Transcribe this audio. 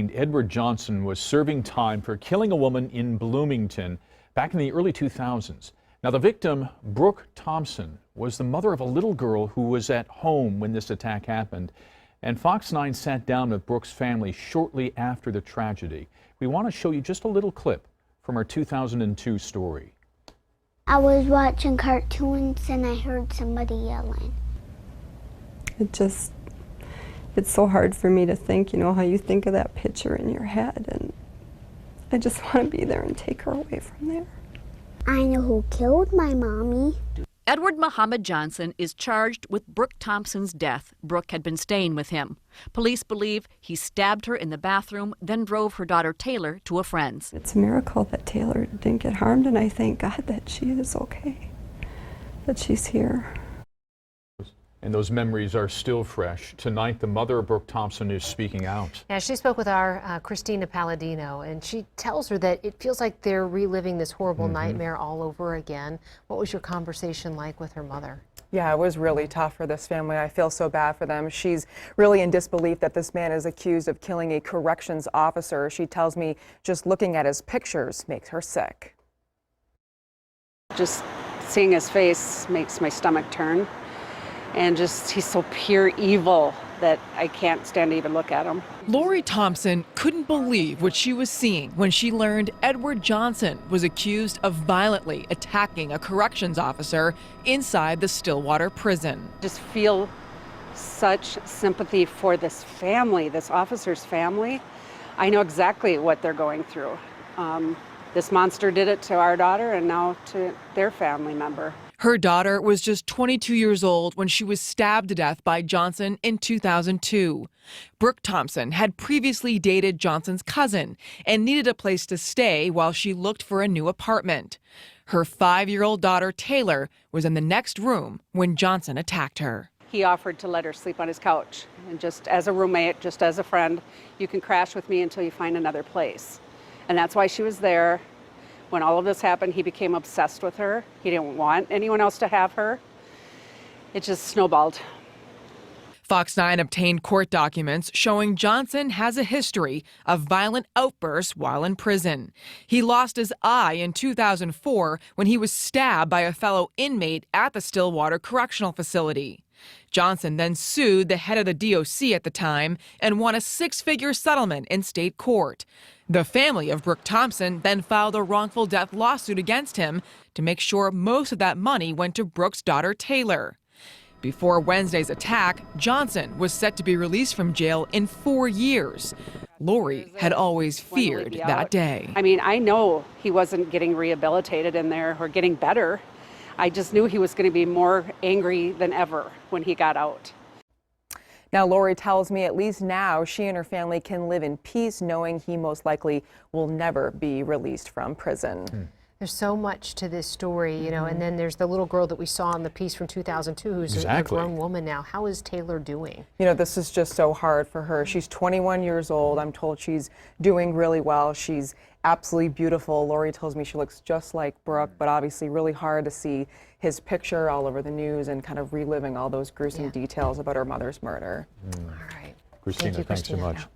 named Edward Johnson was serving time for killing a woman in Bloomington back in the early 2000s. Now, the victim, Brooke Thompson, was the mother of a little girl who was at home when this attack happened. And Fox 9 sat down with Brooke's family shortly after the tragedy. We want to show you just a little clip from our 2002 story. I was watching cartoons and I heard somebody yelling. It's so hard for me to think, you know, how you think of that picture in your head, and I just want to be there and take her away from there. I know who killed my mommy. Edward Muhammad Johnson is charged with Brooke Thompson's death. Brooke had been staying with him. Police believe he stabbed her in the bathroom, then drove her daughter Taylor to a friend's. It's a miracle that Taylor didn't get harmed, and I thank God that she is okay, that she's here. And those memories are still fresh. Tonight, the mother of Brooke Thompson is speaking out. Yeah, she spoke with our Christina Palladino, and she tells her that it feels like they're reliving this horrible nightmare all over again. What was your conversation like with her mother? Yeah, it was really tough for this family. I feel so bad for them. She's really in disbelief that this man is accused of killing a corrections officer. She tells me just looking at his pictures makes her sick. Just seeing his face makes my stomach turn. And just, he's so pure evil that I can't stand to even look at him. Lori Thompson couldn't believe what she was seeing when she learned Edward Johnson was accused of violently attacking a corrections officer inside the Stillwater prison. Just feel such sympathy for this family, this officer's family. I know exactly what they're going through. This monster did it to our daughter and now to their family member. Her daughter was just 22 years old when she was stabbed to death by Johnson in 2002. Brooke Thompson had previously dated Johnson's cousin and needed a place to stay while she looked for a new apartment. Her 5-year-old daughter, Taylor, was in the next room when Johnson attacked her. He offered to let her sleep on his couch, and just as a roommate, just as a friend, you can crash with me until you find another place. And that's why she was there. When all of this happened, he became obsessed with her. He didn't want anyone else to have her. It just snowballed. Fox 9 obtained court documents showing Johnson has a history of violent outbursts while in prison. He lost his eye in 2004 when he was stabbed by a fellow inmate at the Stillwater Correctional Facility. Johnson then sued the head of the DOC at the time and won a 6-figure settlement in state court. The family of Brooke Thompson then filed a wrongful death lawsuit against him to make sure most of that money went to Brooke's daughter Taylor. Before Wednesday's attack, Johnson was set to be released from jail in 4 years. Lori had always feared that day. I mean, I know he wasn't getting rehabilitated in there or getting better. I just knew he was going to be more angry than ever when he got out. Now, Lori tells me at least now she and her family can live in peace knowing he most likely will never be released from prison. There's so much to this story, you know, and then there's the little girl that we saw in the piece from 2002 who's a grown woman now. How is Taylor doing? You know, this is just so hard for her. She's 21 years old. I'm told she's doing really well. She's absolutely beautiful. Lori tells me she looks just like Brooke, but obviously really hard to see his picture all over the news and kind of reliving all those gruesome details about her mother's murder. All right. Christina, thanks so much.